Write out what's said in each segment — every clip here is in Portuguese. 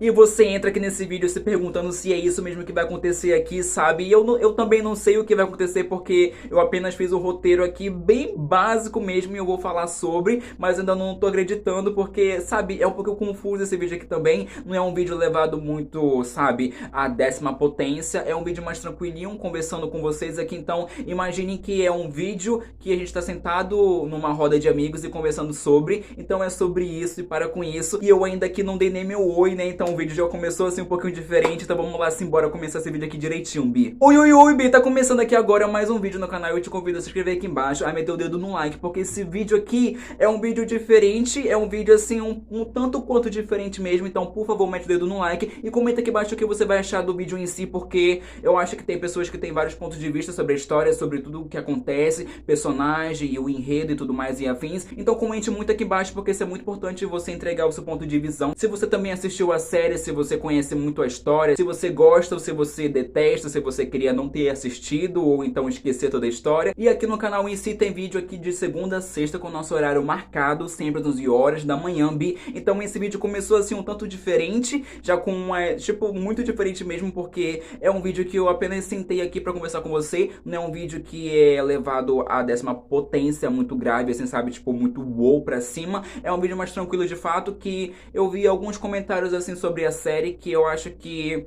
E você entra aqui nesse vídeo se perguntando se é isso mesmo que vai acontecer aqui, sabe? E eu também não sei o que vai acontecer porque eu apenas fiz o roteiro aqui bem básico mesmo e eu vou falar sobre, mas ainda não tô acreditando porque, sabe, é um pouco confuso esse vídeo aqui também. Não é um vídeo levado muito, sabe, à 10ª potência. É um vídeo mais tranquilinho, conversando com vocês aqui. Então, imaginem que é um vídeo que a gente tá sentado numa roda de amigos e conversando sobre. Então é sobre isso e para com isso. E eu ainda aqui não dei nem meu oi, né? Então o vídeo já começou assim um pouquinho diferente, então vamos lá, simbora começar esse vídeo aqui direitinho, Bi. Oi, oi, oi, Bi, tá começando aqui agora mais um vídeo no canal. Eu te convido a se inscrever aqui embaixo, a meter o dedo no like, porque esse vídeo aqui é um vídeo diferente, é um vídeo assim, um tanto quanto diferente mesmo. Então, por favor, mete o dedo no like e comenta aqui embaixo o que você vai achar do vídeo em si, porque eu acho que tem pessoas que têm vários pontos de vista sobre a história, sobre tudo o que acontece, personagem e o enredo e tudo mais e afins. Então comente muito aqui embaixo, porque isso é muito importante você entregar o seu ponto de visão. Se você também assistiu a série, se você conhece muito a história, se você gosta ou se você detesta, se você queria não ter assistido ou então esquecer toda a história. E aqui no canal em si tem vídeo aqui de segunda a sexta com o nosso horário marcado, sempre às 11 horas da manhã, Bi. Então esse vídeo começou assim um tanto diferente, já com uma, tipo, muito diferente mesmo, porque é um vídeo que eu apenas sentei aqui pra conversar com você. Não é um vídeo que é levado à 10ª potência, muito grave, assim, sabe, tipo, muito wow pra cima. É um vídeo mais tranquilo de fato, que eu vi alguns comentários assim sobre a série que eu acho que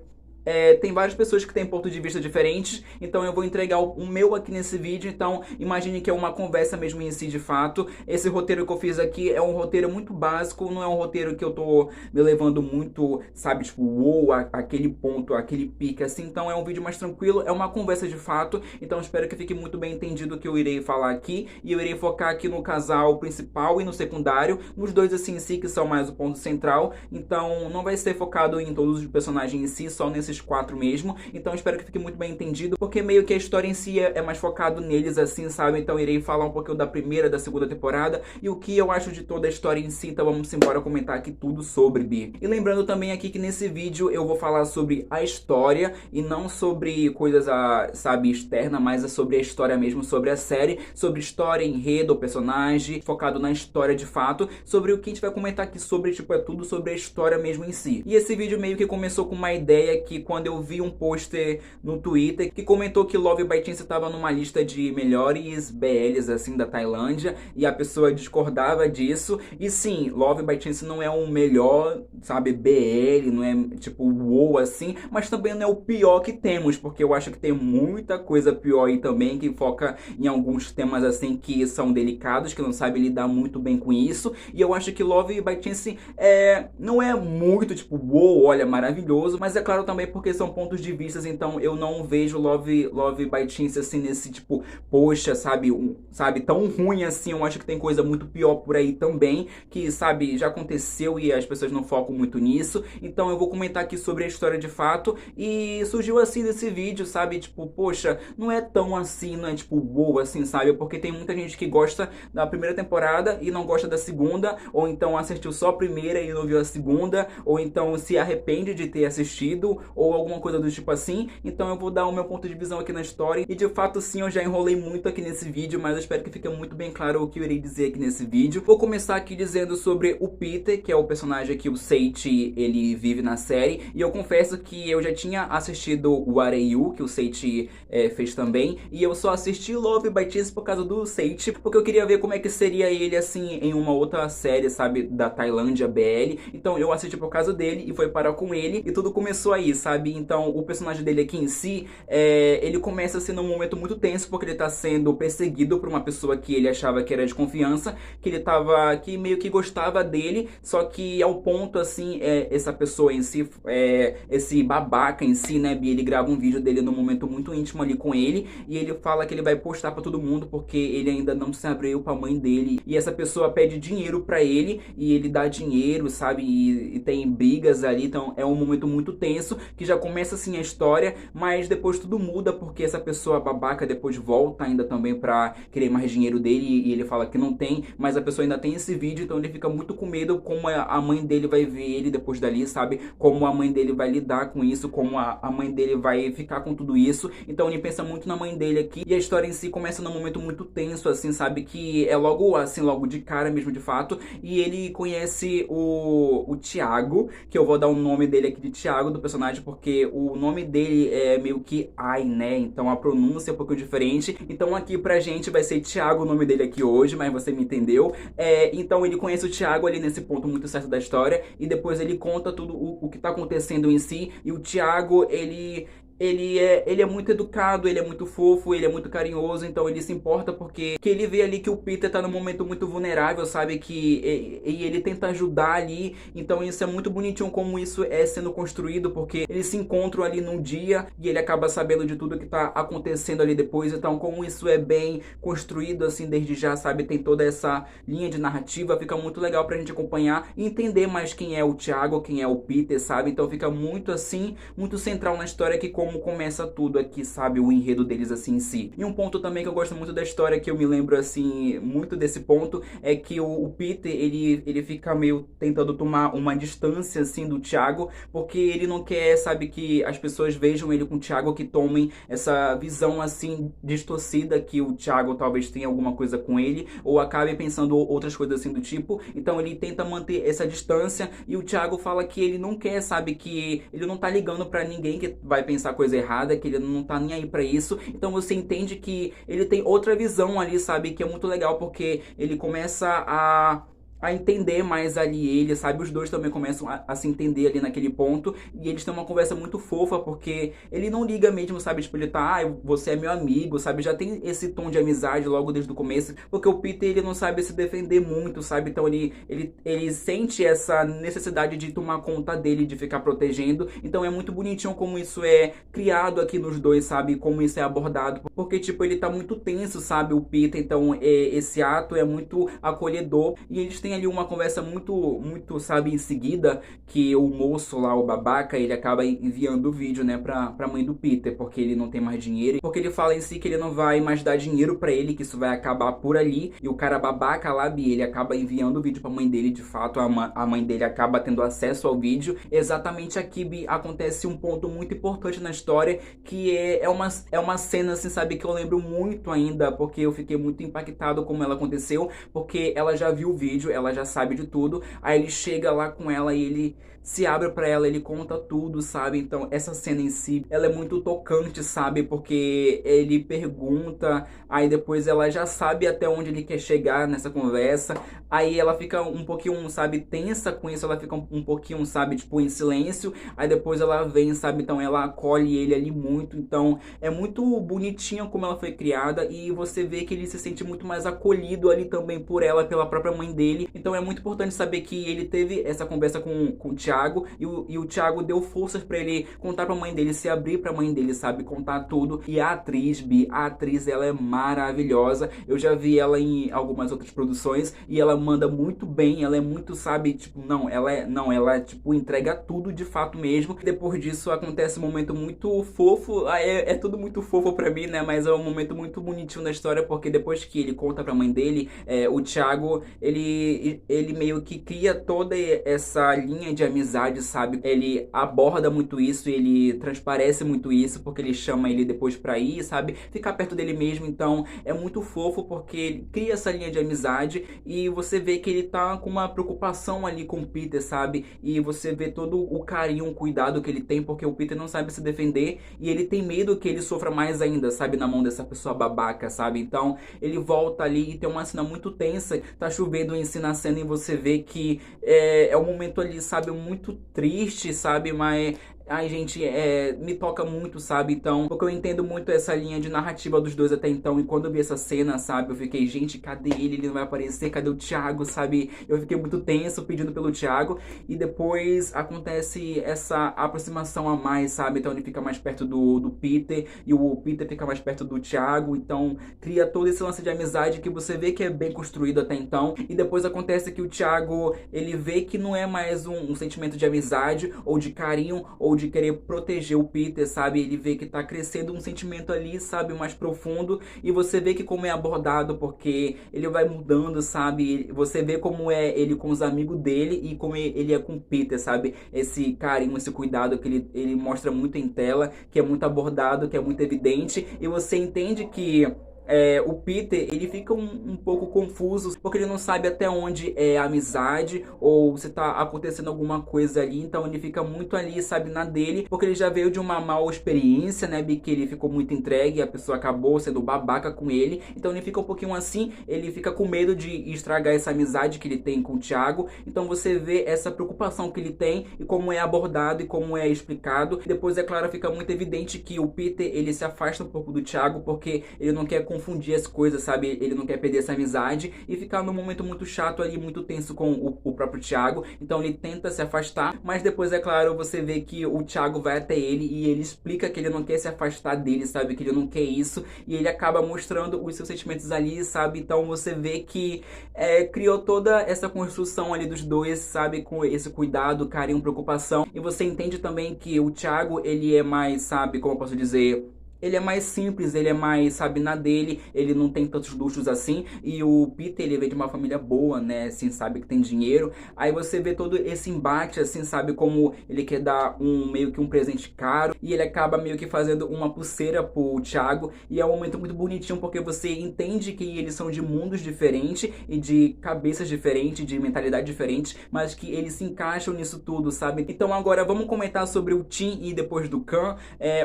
tem várias pessoas que têm pontos de vista diferentes, então eu vou entregar o meu aqui nesse vídeo. Então imagine que é uma conversa mesmo em si de fato. Esse roteiro que eu fiz aqui é um roteiro muito básico, não é um roteiro que eu tô me levando muito, sabe, tipo, uou, aquele ponto, aquele pique assim. Então é um vídeo mais tranquilo, é uma conversa de fato. Então espero que fique muito bem entendido o que eu irei falar aqui. E eu irei focar aqui no casal principal e no secundário, nos dois assim em si, que são mais o ponto central. Então não vai ser focado em todos os personagens em si, só nesses 4 mesmo. Então espero que fique muito bem entendido, porque meio que a história em si é mais focado neles assim, sabe? Então irei falar um pouquinho da primeira, da segunda temporada e o que eu acho de toda a história em si. Então vamos embora comentar aqui tudo sobre, Bi. E lembrando também aqui que nesse vídeo eu vou falar sobre a história e não sobre coisas, sabe, externa, mas é sobre a história mesmo, sobre a série, sobre história, enredo, personagem, focado na história de fato, sobre o que a gente vai comentar aqui sobre, tipo, é tudo sobre a história mesmo em si. E esse vídeo meio que começou com uma ideia que quando eu vi um pôster no Twitter que comentou que Love ByteDance estava numa lista de melhores BLs assim da Tailândia, e a pessoa discordava disso. E sim, Love ByteDance não é o melhor, sabe, BL, não é tipo wow assim, mas também não é o pior que temos, porque eu acho que tem muita coisa pior aí também, que foca em alguns temas assim que são delicados, que não sabe lidar muito bem com isso. E eu acho que Love ByteDance não é muito tipo wow, olha, maravilhoso, mas é claro também porque são pontos de vista. Então eu não vejo Love ByteDance assim nesse tipo, poxa, sabe, sabe, tão ruim assim. Eu acho que tem coisa muito pior por aí também, que, sabe, já aconteceu e as pessoas não focam muito nisso. Então eu vou comentar aqui sobre a história de fato, e surgiu assim nesse vídeo, sabe, tipo, poxa, não é tão assim, não é tipo boa assim, sabe, porque tem muita gente que gosta da primeira temporada e não gosta da segunda, ou então assistiu só a primeira e não viu a segunda, ou então se arrepende de ter assistido, ou alguma coisa do tipo assim. Então eu vou dar o meu ponto de visão aqui na história, e de fato sim, eu já enrolei muito aqui nesse vídeo, mas eu espero que fique muito bem claro o que eu irei dizer aqui nesse vídeo. Vou começar aqui dizendo sobre o Peter, que é o personagem que o Seiichi, ele vive na série, e eu confesso que eu já tinha assistido o Areiyu, que o Seiichi fez também, e eu só assisti Love ByteDance por causa do Seiichi, porque eu queria ver como é que seria ele assim em uma outra série, sabe, da Tailândia BL. Então eu assisti por causa dele e foi parar com ele, e tudo começou aí, sabe? Então o personagem dele aqui em si, ele começa assim num momento muito tenso, porque ele tá sendo perseguido por uma pessoa que ele achava que era de confiança, que meio que gostava dele, só que ao ponto assim, essa pessoa em si, esse babaca em si, né, ele grava um vídeo dele num momento muito íntimo ali com ele, e ele fala que ele vai postar pra todo mundo porque ele ainda não se abriu pra mãe dele, e essa pessoa pede dinheiro pra ele, e ele dá dinheiro, sabe, e tem brigas ali. Então é um momento muito tenso, que já começa assim a história, mas depois tudo muda porque essa pessoa babaca depois volta ainda também pra querer mais dinheiro dele e ele fala que não tem, mas a pessoa ainda tem esse vídeo, então ele fica muito com medo como a mãe dele vai ver ele depois dali, sabe? Como a mãe dele vai lidar com isso, como a mãe dele vai ficar com tudo isso. Então ele pensa muito na mãe dele aqui e a história em si começa num momento muito tenso, assim, sabe? Que é logo assim, logo de cara mesmo de fato. E ele conhece o Thiago, que eu vou dar o nome dele aqui de Thiago, do personagem, porque o nome dele é meio que Ai, né? Então a pronúncia é um pouco diferente. Então aqui pra gente vai ser Thiago o nome dele aqui hoje, mas você me entendeu. Então ele conhece o Thiago ali nesse ponto muito certo da história e depois ele conta tudo o que tá acontecendo em si. E o Thiago, ele é muito educado, ele é muito fofo, ele é muito carinhoso, então ele se importa porque que ele vê ali que o Peter tá num momento muito vulnerável, sabe? E ele tenta ajudar ali, então isso é muito bonitinho como isso é sendo construído, porque eles se encontram ali num dia e ele acaba sabendo de tudo que tá acontecendo ali depois, então como isso é bem construído assim desde já, sabe? Tem toda essa linha de narrativa, fica muito legal pra gente acompanhar e entender mais quem é o Thiago, quem é o Peter, sabe? Então fica muito assim, muito central na história que como começa tudo aqui, sabe, o enredo deles assim em si. E um ponto também que eu gosto muito da história, que eu me lembro assim, muito desse ponto, é que o Peter, ele fica meio tentando tomar uma distância assim do Thiago, porque ele não quer, sabe, que as pessoas vejam ele com o Thiago, que tomem essa visão assim distorcida que o Thiago talvez tenha alguma coisa com ele, ou acabe pensando outras coisas assim do tipo. Então ele tenta manter essa distância e o Thiago fala que ele não quer, sabe, que ele não tá ligando pra ninguém que vai pensar coisa errada, que ele não tá nem aí pra isso. Então você entende que ele tem outra visão ali, sabe, que é muito legal, porque ele começa a entender mais ali ele, sabe? Os dois também começam a se entender ali naquele ponto e eles têm uma conversa muito fofa, porque ele não liga mesmo, sabe? Tipo, ele tá, você é meu amigo, sabe? Já tem esse tom de amizade logo desde o começo, porque o Peter, ele não sabe se defender muito, sabe? Então ele sente essa necessidade de tomar conta dele, de ficar protegendo. Então é muito bonitinho como isso é criado aqui nos dois, sabe? Como isso é abordado, porque, tipo, ele tá muito tenso, sabe? O Peter, então esse ato é muito acolhedor e eles têm ali uma conversa muito, sabe, em seguida, que o moço lá, o babaca, ele acaba enviando o vídeo, né, pra mãe do Peter, porque ele não tem mais dinheiro, porque ele fala em si que ele não vai mais dar dinheiro pra ele, que isso vai acabar por ali, e o cara babaca lá, ele acaba enviando o vídeo pra mãe dele, de fato, a mãe dele acaba tendo acesso ao vídeo. Exatamente aqui, Bi, acontece um ponto muito importante na história, que é uma cena, assim, sabe, que eu lembro muito ainda, porque eu fiquei muito impactado como ela aconteceu, porque ela já viu o vídeo, ela já sabe de tudo, aí ele chega lá com ela e ele se abre pra ela, ele conta tudo, sabe? Então essa cena em si, ela é muito tocante, sabe? Porque ele pergunta, aí depois ela já sabe até onde ele quer chegar nessa conversa, aí ela fica um pouquinho, sabe, tensa com isso, ela fica um pouquinho, sabe, tipo, em silêncio, aí depois ela vem, sabe? Então ela acolhe ele ali muito, então é muito bonitinha como ela foi criada e você vê que ele se sente muito mais acolhido ali também por ela, pela própria mãe dele. Então é muito importante saber que ele teve essa conversa com o Thiago e o Thiago deu forças pra ele contar pra mãe dele, se abrir pra mãe dele, sabe? Contar tudo. E a atriz, Bi, a atriz, ela é maravilhosa. Eu já vi ela em algumas outras produções e ela manda muito bem, ela é muito, sabe? Tipo, ela tipo, entrega tudo de fato mesmo. Depois disso acontece um momento muito fofo, é tudo muito fofo pra mim, né? Mas é um momento muito bonitinho da história, porque depois que ele conta pra mãe dele, o Thiago, ele meio que cria toda essa linha de amizade, sabe? Ele aborda muito isso, ele transparece muito isso, porque ele chama ele depois pra ir, sabe? Ficar perto dele mesmo, então é muito fofo, porque ele cria essa linha de amizade e você vê que ele tá com uma preocupação ali com o Peter, sabe? E você vê todo o carinho, o cuidado que ele tem, porque o Peter não sabe se defender e ele tem medo que ele sofra mais ainda, sabe? Na mão dessa pessoa babaca, sabe? Então ele volta ali e tem uma cena muito tensa, tá chovendo em si na cena e você vê que é um momento ali, sabe, muito triste, sabe, mas ai, gente, me toca muito, sabe? Então, porque eu entendo muito essa linha de narrativa dos dois até então. E quando eu vi essa cena, sabe? Eu fiquei, gente, cadê ele? Ele não vai aparecer? Cadê o Thiago, sabe? Eu fiquei muito tenso pedindo pelo Thiago. E depois acontece essa aproximação a mais, sabe? Então ele fica mais perto do Peter. E o Peter fica mais perto do Thiago. Então cria todo esse lance de amizade que você vê que é bem construído até então. E depois acontece que o Thiago, ele vê que não é mais um sentimento de amizade ou de carinho ou ou de querer proteger o Peter, sabe? Ele vê que tá crescendo um sentimento ali, sabe, mais profundo, e você vê que como é abordado, porque ele vai mudando, sabe? Você vê como é ele com os amigos dele e como ele é com o Peter, sabe? Esse carinho, esse cuidado que ele mostra muito em tela, que é muito abordado, que é muito evidente, e você entende que o Peter, ele fica um pouco confuso, porque ele não sabe até onde é amizade, ou se tá acontecendo alguma coisa ali, então ele fica muito ali, sabe, na dele, porque ele já veio de uma mal experiência, né, que ele ficou muito entregue, a pessoa acabou sendo babaca com ele, então ele fica um pouquinho assim, ele fica com medo de estragar essa amizade que ele tem com o Thiago, então você vê essa preocupação que ele tem, e como é abordado, e como é explicado. Depois, é claro, fica muito evidente que o Peter, ele se afasta um pouco do Thiago, porque ele não quer confundir as coisas, sabe? Ele não quer perder essa amizade e ficar num momento muito chato ali, muito tenso com o próprio Thiago. Então ele tenta se afastar, mas depois, é claro, você vê que o Thiago vai até ele e ele explica que ele não quer se afastar dele, sabe? Que ele não quer isso, e ele acaba mostrando os seus sentimentos ali, sabe? Então você vê que criou toda essa construção ali dos dois, sabe? Com esse cuidado, carinho, preocupação. E você entende também que o Thiago, ele é mais, sabe? Como eu posso dizer? Ele é mais simples, ele é mais, sabe, na dele, ele não tem tantos luxos assim, e o Peter, ele vem de uma família boa, né, assim, sabe, que tem dinheiro. Aí você vê todo esse embate, assim, sabe, como ele quer dar meio que um presente caro, e ele acaba meio que fazendo uma pulseira pro Thiago, e é um momento muito bonitinho, porque você entende que eles são de mundos diferentes, e de cabeças diferentes, de mentalidade diferentes, mas que eles se encaixam nisso tudo, sabe. Então agora vamos comentar sobre o Tim e depois do Khan.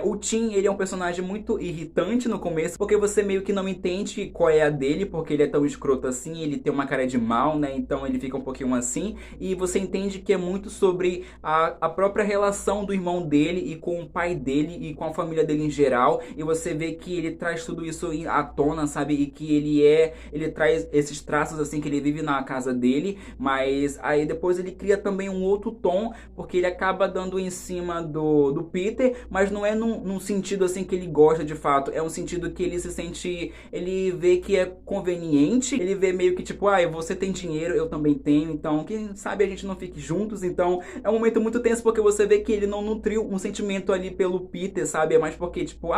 O Tim, ele é um personagem muito irritante no começo, porque você meio que não entende qual é a dele, porque ele é tão escroto assim, ele tem uma cara de mal, né, então ele fica um pouquinho assim, e você entende que é muito sobre a própria relação do irmão dele e com o pai dele e com a família dele em geral, e você vê que ele traz tudo isso à tona, sabe, e que ele traz esses traços assim que ele vive na casa dele, mas aí depois ele cria também um outro tom, porque ele acaba dando em cima do Peter, mas não é num sentido assim que ele gosta de fato, é um sentido que ele se sente, ele vê que é conveniente, ele vê meio que tipo, você tem dinheiro, eu também tenho, então quem sabe a gente não fique juntos. Então é um momento muito tenso, porque você vê que ele não nutriu um sentimento ali pelo Peter, sabe, é mais porque tipo,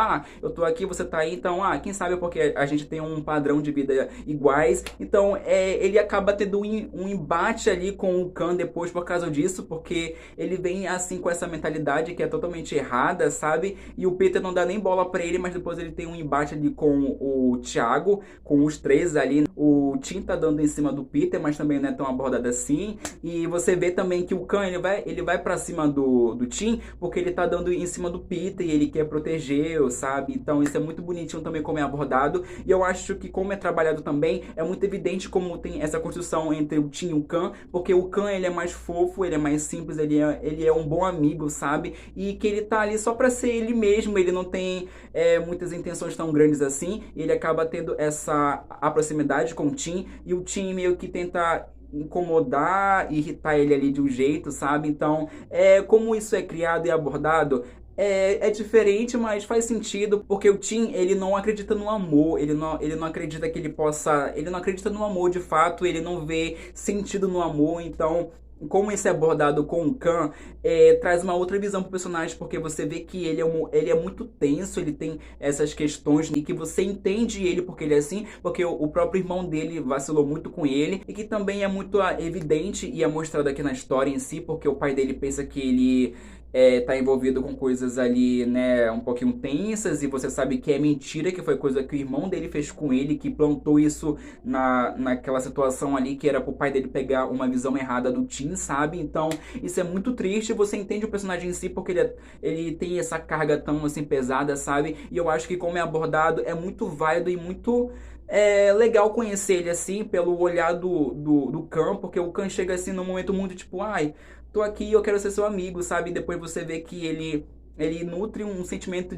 eu tô aqui, você tá aí, então quem sabe é porque a gente tem um padrão de vida iguais. Então ele acaba tendo um embate ali com o Khan depois por causa disso, porque ele vem assim com essa mentalidade que é totalmente errada, sabe, e o Peter não dá nem bola pra ele, mas depois ele tem um embate ali com o Thiago, com os três ali. O Tim tá dando em cima do Peter, mas também não é tão abordado assim. E você vê também que o Khan, ele vai pra cima do Tim, porque ele tá dando em cima do Peter e ele quer proteger, sabe? Então isso é muito bonitinho também como é abordado. E eu acho que como é trabalhado também, é muito evidente como tem essa construção entre o Tim e o Khan, porque o Khan, ele é mais fofo, ele é mais simples, ele é um bom amigo, sabe? E que ele tá ali só pra ser ele mesmo, ele não tem muitas intenções tão grandes assim, e ele acaba tendo essa proximidade com o Tim, e o Tim meio que tenta incomodar, irritar ele ali de um jeito, sabe? Então, como isso é criado e abordado, é diferente, mas faz sentido, porque o Tim, ele não acredita no amor, ele não acredita que ele possa, ele não acredita no amor de fato, ele não vê sentido no amor. Então, como isso é abordado com o Khan, traz uma outra visão pro personagem, porque você vê que ele é muito tenso, ele tem essas questões e que você entende ele porque ele é assim, porque o próprio irmão dele vacilou muito com ele, e que também é muito evidente e é mostrado aqui na história em si, porque o pai dele pensa que ele tá envolvido com coisas ali, né, um pouquinho tensas, e você sabe que é mentira, que foi coisa que o irmão dele fez com ele, que plantou isso naquela situação ali, que era pro pai dele pegar uma visão errada do Tim, sabe? Então isso é muito triste, você entende o personagem em si, porque ele tem essa carga tão assim pesada, sabe? E eu acho que como é abordado, é muito válido e muito legal conhecer ele assim, pelo olhar do Khan, porque o Khan chega assim num momento muito tipo, tô aqui, eu quero ser seu amigo, sabe? E depois você vê que ele ele nutre um sentimento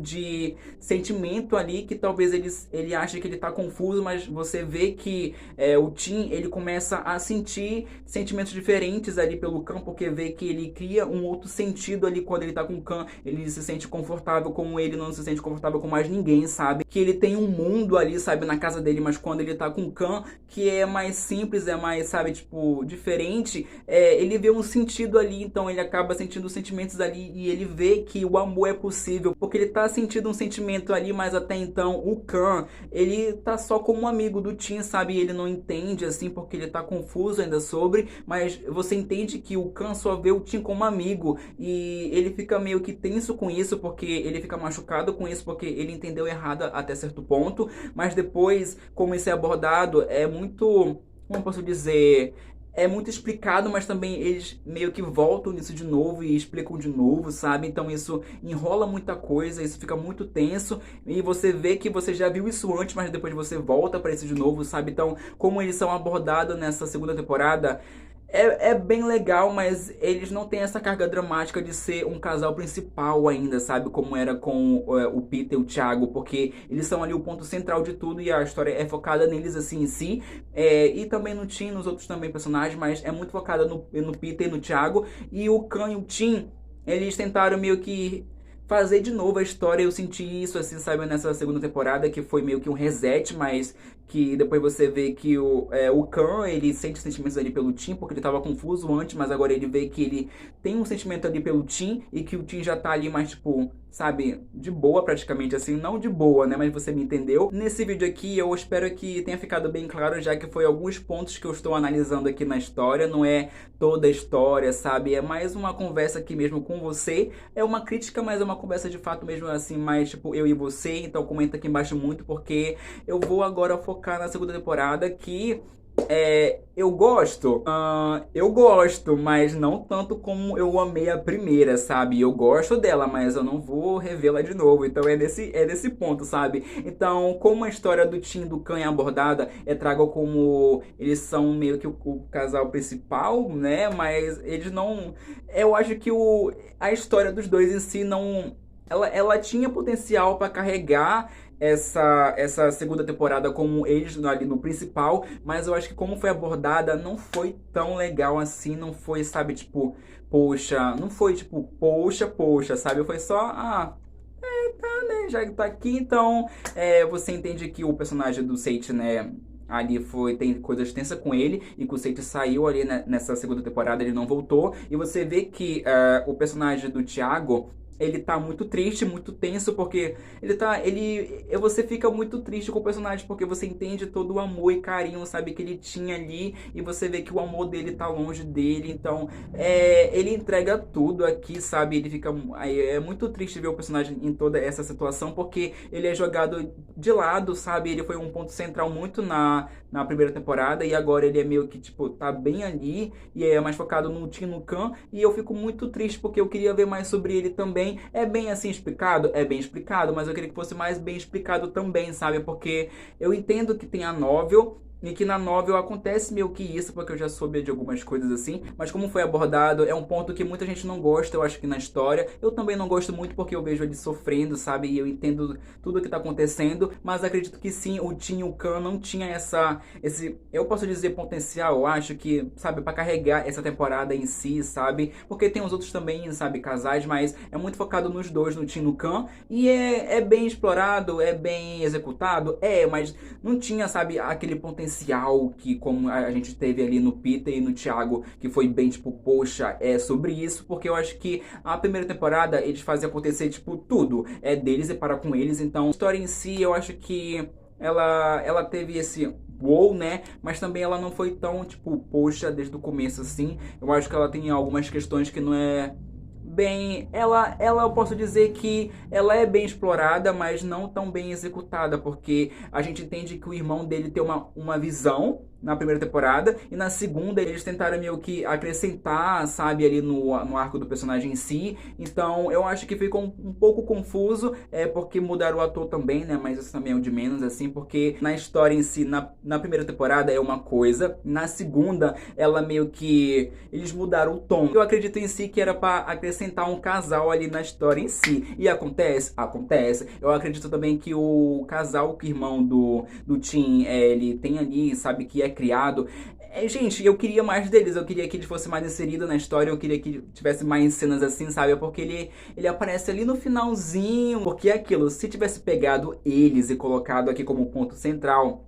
ali que talvez ele ache que ele tá confuso, mas você vê que o Tim, ele começa a sentir sentimentos diferentes ali pelo Khan, porque vê que ele cria um outro sentido ali quando ele tá com o Khan, ele se sente confortável com ele, não se sente confortável com mais ninguém, sabe? Que ele tem um mundo ali, sabe, na casa dele, mas quando ele tá com o Khan, que é mais simples, é mais, sabe, tipo, diferente, ele vê um sentido ali, então ele acaba sentindo sentimentos ali e ele vê que o amor é possível, porque ele tá sentindo um sentimento ali, mas até então o Khan, ele tá só como um amigo do Tim, sabe? Ele não entende assim, porque ele tá confuso ainda sobre, mas você entende que o Khan só vê o Tim como amigo e ele fica meio que tenso com isso, porque ele fica machucado com isso, porque ele entendeu errado até certo ponto, mas depois, como isso é abordado, é muito, como posso dizer, é muito explicado, mas também eles meio que voltam nisso de novo e explicam de novo, sabe? Então isso enrola muita coisa, isso fica muito tenso e você vê que você já viu isso antes, mas depois você volta para isso de novo, sabe? Então, como eles são abordados nessa segunda temporada, é bem legal, mas eles não têm essa carga dramática de ser um casal principal ainda, sabe? Como era com o Peter e o Thiago, porque eles são ali o ponto central de tudo e a história é focada neles assim em si. E também no Tim, nos outros também personagens, mas é muito focada no Peter e no Thiago. E o Khan e o Tim, eles tentaram meio que fazer de novo a história. Eu senti isso, assim, sabe, nessa segunda temporada, que foi meio que um reset, mas que depois você vê que o Khan, ele sente sentimentos ali pelo Tim, porque ele tava confuso antes, mas agora ele vê que ele tem um sentimento ali pelo Tim, e que o Tim já tá ali mais, tipo, sabe, de boa praticamente, assim, não de boa, né, mas você me entendeu. Nesse vídeo aqui, eu espero que tenha ficado bem claro, já que foi alguns pontos que eu estou analisando aqui na história, não é toda a história, sabe, é mais uma conversa aqui mesmo com você, é uma crítica, mas é uma conversa de fato mesmo, assim, mais, tipo, eu e você, então comenta aqui embaixo muito, porque eu vou agora focar na segunda temporada, que eu gosto, mas não tanto como eu amei a primeira, sabe? Eu gosto dela, mas eu não vou revê-la de novo. Então é nesse ponto, sabe? Então, como a história do Tim e do Khan é abordada, trago como eles são meio que o casal principal, né? Mas eles não. Eu acho que a história dos dois em si não. Ela tinha potencial para carregar essa segunda temporada como eles ali no principal, mas eu acho que como foi abordada não foi tão legal assim, não foi, sabe, tipo, poxa, não foi tipo, poxa, sabe? Foi só, tá, né, já tá aqui, então você entende que o personagem do Seiichi, né, ali tem coisas tensas com ele, e que o Seiichi saiu ali nessa segunda temporada, ele não voltou, e você vê que o personagem do Thiago, ele tá muito triste, muito tenso, porque você fica muito triste com o personagem, porque você entende todo o amor e carinho, sabe, que ele tinha ali, e você vê que o amor dele tá longe dele, então, ele entrega tudo aqui, sabe, ele fica, é muito triste ver o personagem em toda essa situação, porque ele é jogado de lado, sabe, ele foi um ponto central muito na primeira temporada, e agora ele é meio que, tipo, tá bem ali, e é mais focado no Tim, no Khan, e eu fico muito triste, porque eu queria ver mais sobre ele também. É bem assim explicado? É bem explicado, mas eu queria que fosse mais bem explicado também, sabe? Porque eu entendo que tem a novel, e que na novel acontece meio que isso, porque eu já soube de algumas coisas assim, mas como foi abordado, é um ponto que muita gente não gosta, eu acho que na história. Eu também não gosto muito, porque eu vejo ele sofrendo, sabe? E eu entendo tudo o que tá acontecendo, mas acredito que sim, o Tim e o Khan não tinha esse, eu posso dizer, potencial, eu acho que, sabe, pra carregar essa temporada em si, sabe? Porque tem os outros também, sabe, casais, mas é muito focado nos dois, no Tim e no Khan, e é bem explorado, é bem executado, mas não tinha, sabe, aquele potencial que como a gente teve ali no Peter e no Thiago, que foi bem tipo, poxa, é sobre isso, porque eu acho que a primeira temporada eles fazem acontecer, tipo, tudo é deles e para com eles, então a história em si eu acho que ela teve esse wow, né, mas também ela não foi tão, tipo, poxa, desde o começo assim. Eu acho que ela tem algumas questões que não é bem, ela eu posso dizer que ela é bem explorada, mas não tão bem executada, porque a gente entende que o irmão dele tem uma visão na primeira temporada, e na segunda eles tentaram meio que acrescentar, sabe, ali no arco do personagem em si. Então eu acho que ficou um pouco confuso, porque mudaram o ator também, né, mas isso também é o de menos, assim, porque na história em si, na primeira temporada é uma coisa, na segunda ela meio que, eles mudaram o tom. Eu acredito em si que era pra acrescentar um casal ali na história em si, e acontece? Acontece. Eu acredito também que o casal, que irmão do Tim, ele tem ali, sabe, que é criado. Gente, eu queria mais deles, eu queria que ele fosse mais inserido na história, eu queria que tivesse mais cenas assim, sabe? Porque ele aparece ali no finalzinho, porque é aquilo, se tivesse pegado eles e colocado aqui como ponto central,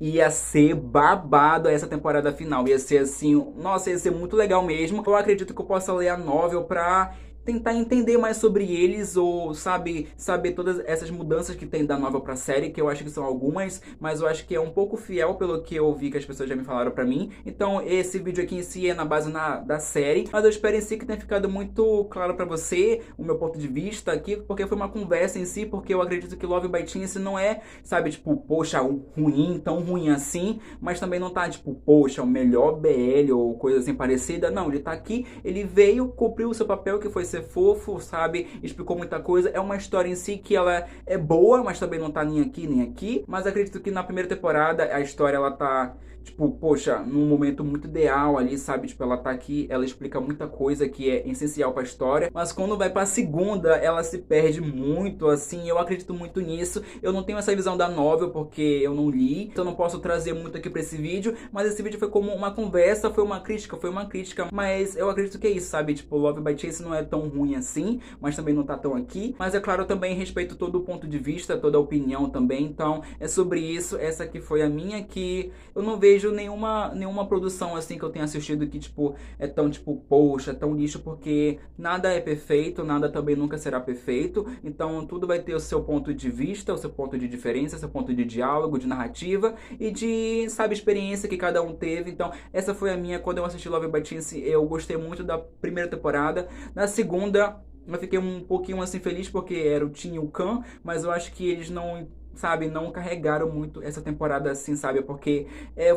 ia ser babado essa temporada final, ia ser assim, nossa, ia ser muito legal mesmo. Eu acredito que eu possa ler a novel pra tentar entender mais sobre eles, ou saber todas essas mudanças que tem da nova pra série, que eu acho que são algumas, mas eu acho que é um pouco fiel pelo que eu vi que as pessoas já me falaram pra mim. Então esse vídeo aqui em si é na base da série, mas eu espero em si que tenha ficado muito claro pra você o meu ponto de vista aqui, porque foi uma conversa em si, porque eu acredito que Love by Chance não é, sabe, tipo, poxa, ruim, tão ruim assim, mas também não tá, tipo, poxa, o melhor BL ou coisa assim parecida. Não, ele tá aqui, ele veio, cumpriu o seu papel, que foi ser fofo, sabe, explicou muita coisa. É uma história em si que ela é boa, mas também não tá nem aqui nem aqui, mas acredito que na primeira temporada a história ela tá, tipo, poxa, num momento muito ideal ali, sabe, tipo, ela tá aqui, ela explica muita coisa que é essencial pra história, mas quando vai pra segunda ela se perde muito, assim. Eu acredito muito nisso. Eu não tenho essa visão da novel porque eu não li, então não posso trazer muito aqui pra esse vídeo, mas esse vídeo foi como uma conversa, foi uma crítica, mas eu acredito que é isso, sabe, tipo, Love by Chance não é tão ruim assim, mas também não tá tão aqui, mas é claro, eu também respeito todo o ponto de vista, toda a opinião também. Então é sobre isso. Essa aqui foi a minha, que eu não vejo nenhuma produção assim que eu tenha assistido que, tipo, é tão, tipo, poxa, tão lixo, porque nada é perfeito, nada também nunca será perfeito, então tudo vai ter o seu ponto de vista, o seu ponto de diferença, o seu ponto de diálogo, de narrativa e de, sabe, experiência que cada um teve. Então essa foi a minha. Quando eu assisti Love by Chance, eu gostei muito da primeira temporada. Na segunda eu fiquei um pouquinho assim feliz porque era o Tim e o Khan, mas eu acho que eles não, sabe, não carregaram muito essa temporada assim, sabe, porque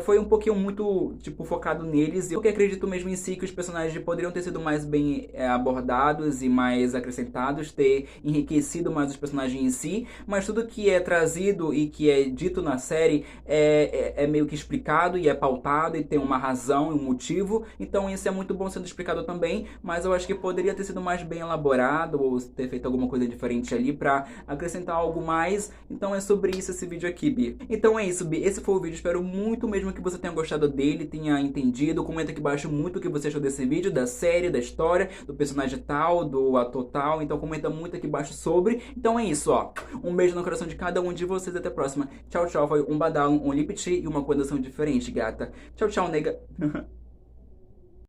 foi um pouquinho muito, tipo, focado neles. E eu que acredito mesmo em si que os personagens poderiam ter sido mais bem abordados e mais acrescentados, ter enriquecido mais os personagens em si, mas tudo que é trazido e que é dito na série é meio que explicado e é pautado e tem uma razão e um motivo, então isso é muito bom sendo explicado também, mas eu acho que poderia ter sido mais bem elaborado ou ter feito alguma coisa diferente ali pra acrescentar algo mais. Então é sobre isso esse vídeo aqui, Bi. Então é isso, Bi. Esse foi o vídeo. Espero muito mesmo que você tenha gostado dele, tenha entendido. Comenta aqui embaixo muito o que você achou desse vídeo, da série, da história, do personagem tal, do ator tal. Então comenta muito aqui embaixo sobre. Então é isso, ó. Um beijo no coração de cada um de vocês. Até a próxima. Tchau, tchau. Foi um badalo, um lip tea e uma condição diferente, gata. Tchau, tchau, nega.